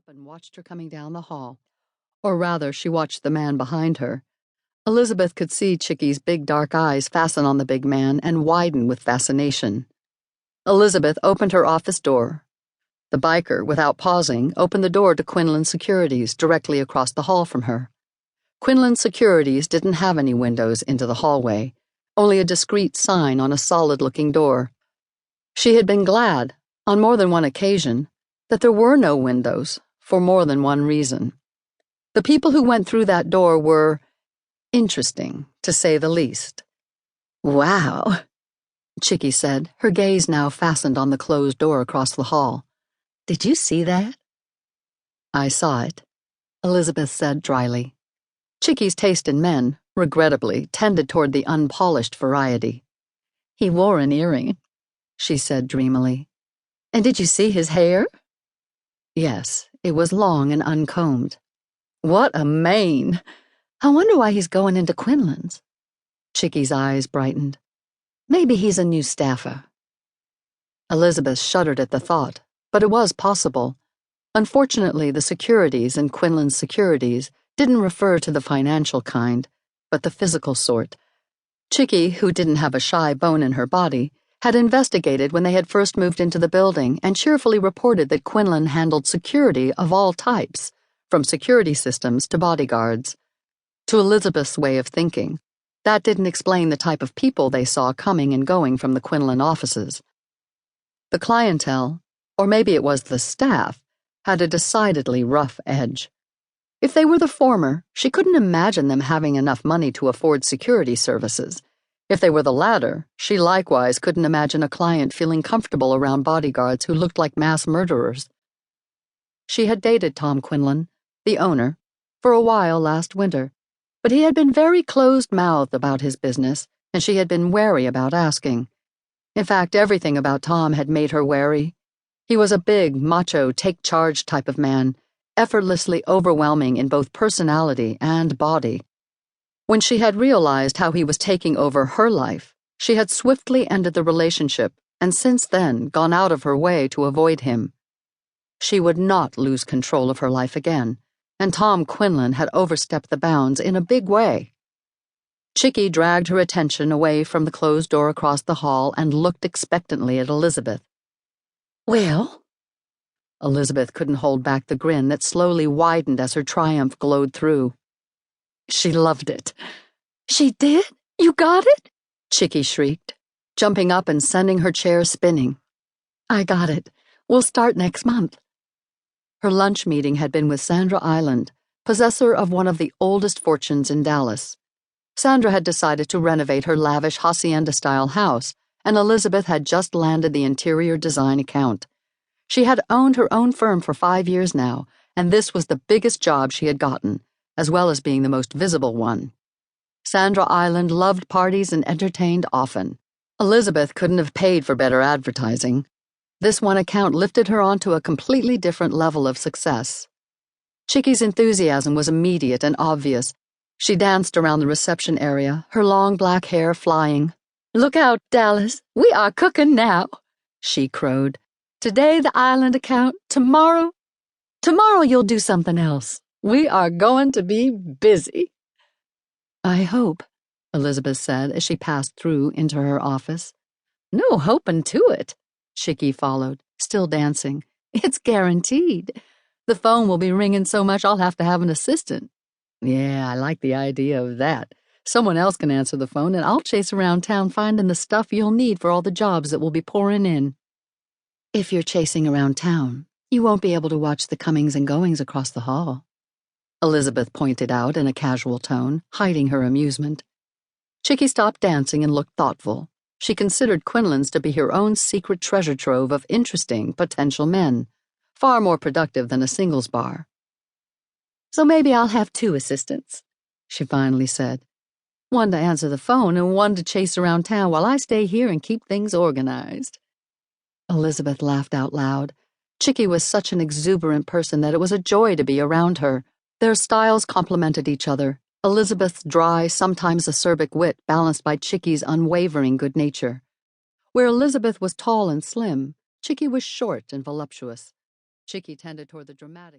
and watched her coming down the hall. Or rather, she watched the man behind her. Elizabeth could see Chickie's big dark eyes fasten on the big man and widen with fascination. Elizabeth opened her office door. The biker, without pausing, opened the door to Quinlan Securities directly across the hall from her. Quinlan Securities didn't have any windows into the hallway, only a discreet sign on a solid-looking door. She had been glad, on more than one occasion, that there were no windows, for more than one reason. The people who went through that door were interesting, to say the least. "Wow," Chickie said, her gaze now fastened on the closed door across the hall. "Did you see that?" "I saw it," Elizabeth said dryly. Chickie's taste in men, regrettably, tended toward the unpolished variety. "He wore an earring," she said dreamily. "And did you see his hair?" "Yes, it was long and uncombed." "What a mane! I wonder why he's going into Quinlan's." Chickie's eyes brightened. "Maybe he's a new staffer." Elizabeth shuddered at the thought, but it was possible. Unfortunately, the securities in Quinlan's Securities didn't refer to the financial kind, but the physical sort. Chickie, who didn't have a shy bone in her body, had investigated when they had first moved into the building and cheerfully reported that Quinlan handled security of all types, from security systems to bodyguards. To Elizabeth's way of thinking, that didn't explain the type of people they saw coming and going from the Quinlan offices. The clientele, or maybe it was the staff, had a decidedly rough edge. If they were the former, she couldn't imagine them having enough money to afford security services. If they were the latter, she likewise couldn't imagine a client feeling comfortable around bodyguards who looked like mass murderers. She had dated Tom Quinlan, the owner, for a while last winter, but he had been very closed-mouthed about his business, and she had been wary about asking. In fact, everything about Tom had made her wary. He was a big, macho, take-charge type of man, effortlessly overwhelming in both personality and body. When she had realized how he was taking over her life, she had swiftly ended the relationship and since then gone out of her way to avoid him. She would not lose control of her life again, and Tom Quinlan had overstepped the bounds in a big way. Chickie dragged her attention away from the closed door across the hall and looked expectantly at Elizabeth. "Well?" Elizabeth couldn't hold back the grin that slowly widened as her triumph glowed through. She loved it. "She did? You got it?" Chickie shrieked, jumping up and sending her chair spinning. "I got it. We'll start next month." Her lunch meeting had been with Sandra Island, possessor of one of the oldest fortunes in Dallas. Sandra had decided to renovate her lavish hacienda-style house, and Elizabeth had just landed the interior design account. She had owned her own firm for 5 years now, and this was the biggest job she had gotten, as well as being the most visible one. Sandra Island loved parties and entertained often. Elizabeth couldn't have paid for better advertising. This one account lifted her onto a completely different level of success. Chickie's enthusiasm was immediate and obvious. She danced around the reception area, her long black hair flying. "Look out, Dallas, we are cooking now," she crowed. "Today the Island account, tomorrow you'll do something else. We are going to be busy." "I hope," Elizabeth said as she passed through into her office. "No hoping to it," Chickie followed, still dancing. "It's guaranteed. The phone will be ringing so much I'll have to have an assistant." "Yeah, I like the idea of that. Someone else can answer the phone and I'll chase around town finding the stuff you'll need for all the jobs that will be pouring in." "If you're chasing around town, you won't be able to watch the comings and goings across the hall," Elizabeth pointed out in a casual tone, hiding her amusement. Chickie stopped dancing and looked thoughtful. She considered Quinlan's to be her own secret treasure trove of interesting, potential men, far more productive than a singles bar. "So maybe I'll have 2 assistants," she finally said. "One to answer the phone and one to chase around town while I stay here and keep things organized." Elizabeth laughed out loud. Chickie was such an exuberant person that it was a joy to be around her. Their styles complemented each other, Elizabeth's dry, sometimes acerbic wit balanced by Chickie's unwavering good nature. Where Elizabeth was tall and slim, Chickie was short and voluptuous. Chickie tended toward the dramatic.